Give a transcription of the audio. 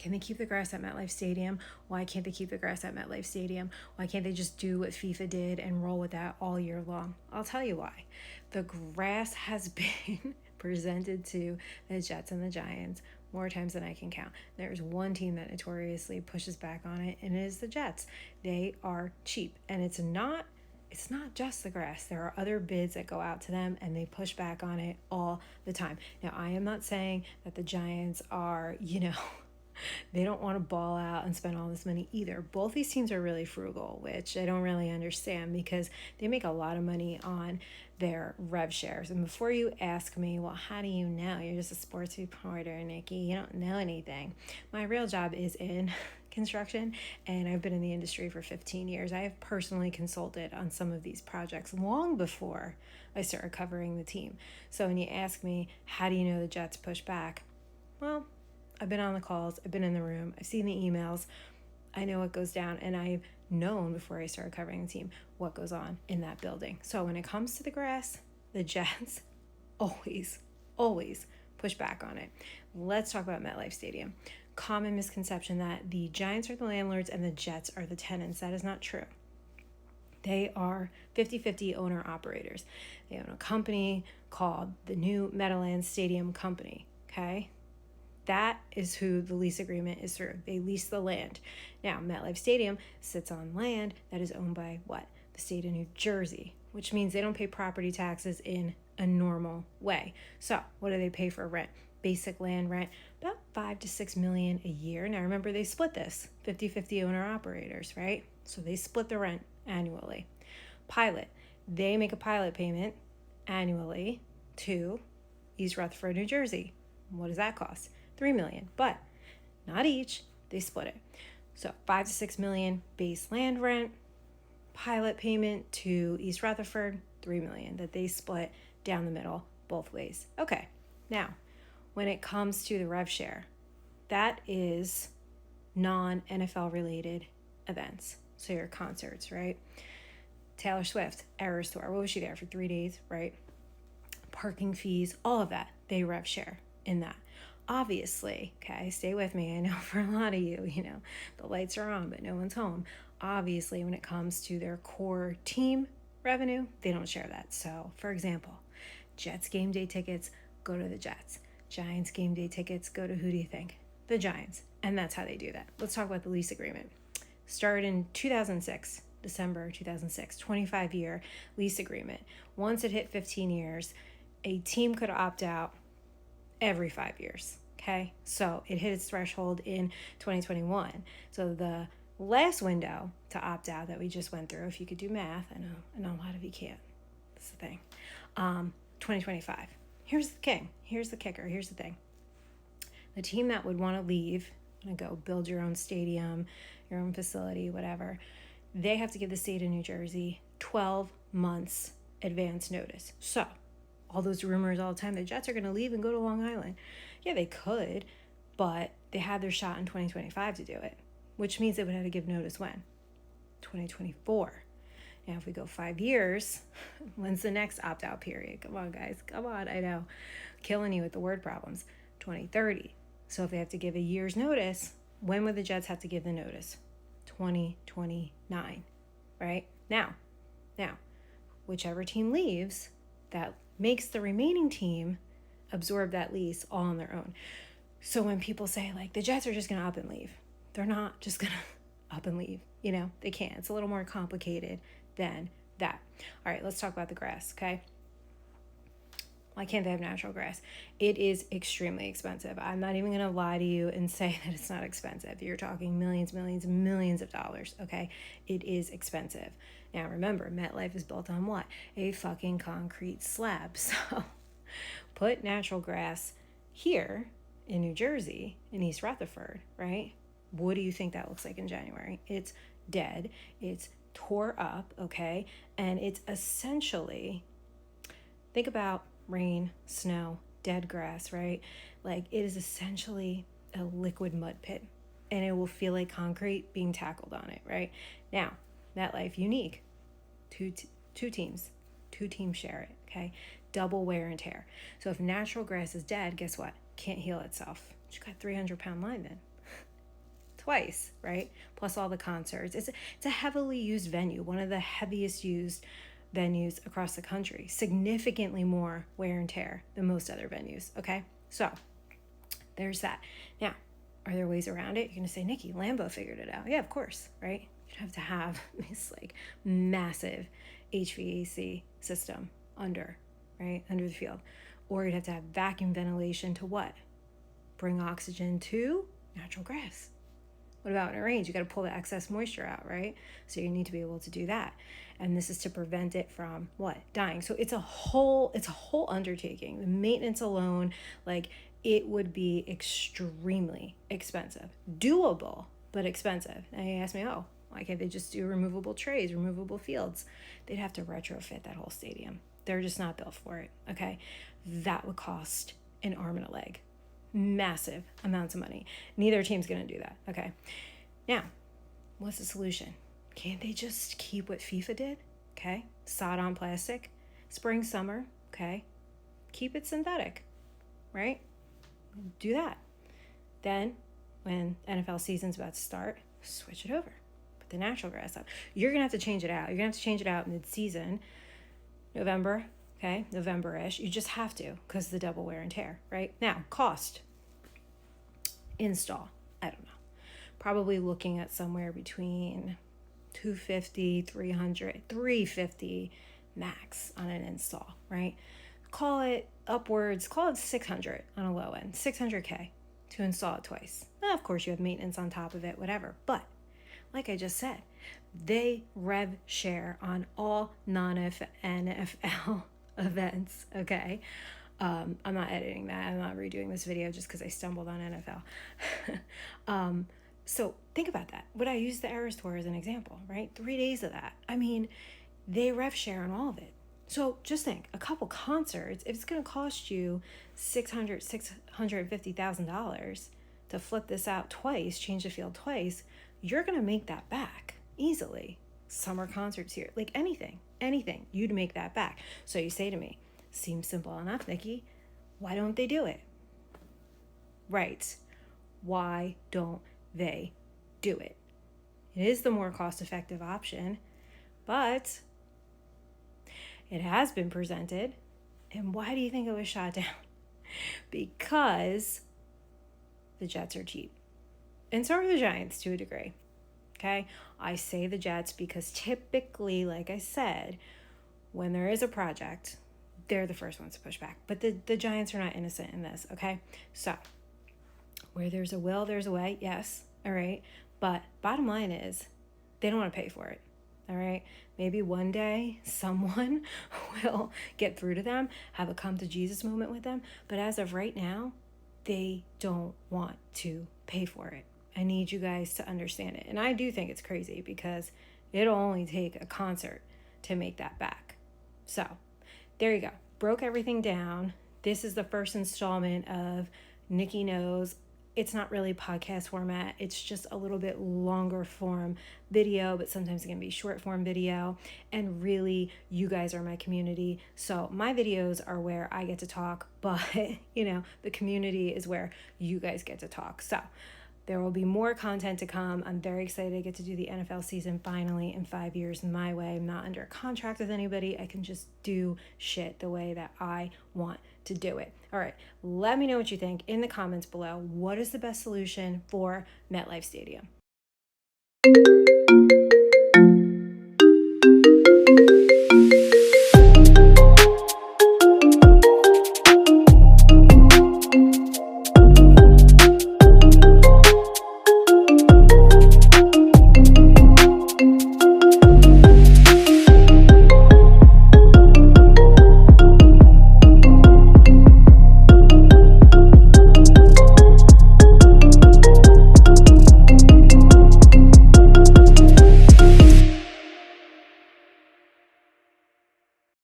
Can they keep the grass at MetLife Stadium? Why can't they keep the grass at MetLife Stadium? Why can't they just do what FIFA did and roll with that all year long? I'll tell you why. The grass has been presented to the Jets and the Giants more times than I can count. There's one team that notoriously pushes back on it, and it is the Jets. They are cheap, and it's not just the grass. There are other bids that go out to them, and they push back on it all the time. Now, I am not saying that the Giants are, they don't want to ball out and spend all this money either. Both these teams are really frugal, which I don't really understand because they make a lot of money on their rev shares. And before you ask me, well, how do you know? You're just a sports reporter, Nikki. You don't know anything. My real job is in construction, and I've been in the industry for 15 years. I have personally consulted on some of these projects long before I started covering the team. So when you ask me, how do you know the Jets push back? Well, I've been on the calls, I've been in the room, I've seen the emails, I know what goes down, and I've known before I started covering the team what goes on in that building. So when it comes to the grass, the Jets always push back on it. Let's talk about MetLife Stadium. Common misconception that the Giants are the landlords and the Jets are the tenants. That is not true. They are 50-50 owner-operators. They own a company called the New Meadowlands Stadium Company, okay? That is who the lease agreement is through. They lease the land. Now, MetLife Stadium sits on land that is owned by what? The state of New Jersey, which means they don't pay property taxes in a normal way. So what do they pay for rent? Basic land rent, about $5 to $6 million a year. Now remember, they split this, 50-50 owner operators, right? So they split the rent annually. Pilot, they make a pilot payment annually to East Rutherford, New Jersey. What does that cost? $3 million, but not each, they split it. So $5 to $6 million base land rent, pilot payment to East Rutherford, $3 million that they split down the middle both ways. Okay, now when it comes to the rev share, that is non-NFL related events. So your concerts, right? Taylor Swift, Eras Tour, what was she there for 3 days, right? Parking fees, all of that, they rev share in that. Obviously, okay, stay with me. I know for a lot of you, the lights are on, but no one's home. Obviously, when it comes to their core team revenue, they don't share that. So, for example, Jets game day tickets go to the Jets. Giants game day tickets go to who do you think? The Giants. And that's how they do that. Let's talk about the lease agreement. Started in 2006, December 2006, 25-year lease agreement. Once it hit 15 years, a team could opt out every 5 years, okay? So it hit its threshold in 2021. So the last window to opt out that we just went through, if you could do math, I know a lot of you can't. That's the thing. 2025. Here's the king. Here's the kicker. Here's the thing. The team that would want to leave and go build your own stadium, your own facility, whatever, they have to give the state of New Jersey 12 months advance notice. So all those rumors all the time, the Jets are going to leave and go to Long Island. Yeah, they could, but they had their shot in 2025 to do it, which means they would have to give notice when? 2024. Now, if we go 5 years, when's the next opt-out period? Come on, guys. Come on. I know. Killing you with the word problems. 2030. So if they have to give a year's notice, when would the Jets have to give the notice? 2029, right? Now, whichever team leaves, that makes the remaining team absorb that lease all on their own. So when people say, like, the Jets are just going to up and leave, they're not just going to up and leave. They can't. It's a little more complicated than that. All right, let's talk about the grass, okay? Why can't they have natural grass? It is extremely expensive. I'm not even going to lie to you and say that it's not expensive. You're talking millions of dollars, okay? It is expensive. Now, remember, MetLife is built on what? A fucking concrete slab. So put natural grass here in New Jersey, in East Rutherford, right? What do you think that looks like in January? It's dead. It's tore up, okay? And it's essentially, think about rain, snow, dead grass, right? Like, it is essentially a liquid mud pit, and it will feel like concrete being tackled on it, right? Now, MetLife, unique. Two teams share it, okay? Double wear and tear. So if natural grass is dead, guess what? Can't heal itself. You got 300-pound linemen. twice, right? Plus all the concerts. It's a heavily used venue, one of the heaviest used venues across the country, significantly more wear and tear than most other venues, okay? So there's that. Now, are there ways around it? You're going to say, Nikki, Lambeau figured it out. Yeah, of course, right? You'd have to have this like massive HVAC system under the field. Or you'd have to have vacuum ventilation to what? Bring oxygen to natural grass. What about when it rains? You got to pull the excess moisture out, right? So you need to be able to do that. And this is to prevent it from what? Dying. So it's a whole undertaking. The maintenance alone, like, it would be extremely expensive. Doable, but expensive. Now you ask me, oh, why can't they just do removable trays, removable fields? They'd have to retrofit that whole stadium. They're just not built for it, okay? That would cost an arm and a leg. Massive amounts of money. Neither team's going to do that, okay? Now, what's the solution? Can't they just keep what FIFA did, okay? Sod on plastic, spring, summer, okay? Keep it synthetic, right? Do that. Then, when NFL season's about to start, switch it over. Put the natural grass up. You're going to have to change it out. You're going to have to change it out mid-season, November, okay? November-ish. You just have to because of the double wear and tear, right? Now, cost. Install. I don't know. Probably looking at somewhere between $250, $300, $350 max on an install, right? Call it upwards, call it $600 on a low end, $600K to install it twice. Now, of course, you have maintenance on top of it, whatever. But like I just said, they rev share on all non-NFL events, okay? I'm not editing that. I'm not redoing this video just because I stumbled on NFL. So think about that. Would I use the Eras Tour as an example, right? 3 days of that. I mean, they rev share on all of it. So just think, a couple concerts, if it's going to cost you $650,000 to flip this out twice, change the field twice, you're going to make that back easily. Summer concerts here, like anything, you'd make that back. So you say to me, seems simple enough, Nikki. Why don't they do it? Right. Why don't they do it? It is the more cost-effective option, but it has been presented. And why do you think it was shot down? Because the Jets are cheap. And so are the Giants to a degree. Okay? I say the Jets because typically, like I said, when there is a project, they're the first ones to push back. But the Giants are not innocent in this, okay? So, where there's a will, there's a way, yes, all right? But bottom line is, they don't want to pay for it, all right? Maybe one day someone will get through to them, have a come to Jesus moment with them. But as of right now, they don't want to pay for it. I need you guys to understand it. And I do think it's crazy because it'll only take a concert to make that back. So, there you go. Broke everything down. This is the first installment of Nikki Knows. It's not really podcast format. It's just a little bit longer form video, but sometimes it can be short form video. And really, you guys are my community. So my videos are where I get to talk, but the community is where you guys get to talk. So there will be more content to come. I'm very excited to get to do the NFL season finally in 5 years my way. I'm not under a contract with anybody. I can just do shit the way that I want to do it. All right, let me know what you think in the comments below. What is the best solution for MetLife Stadium?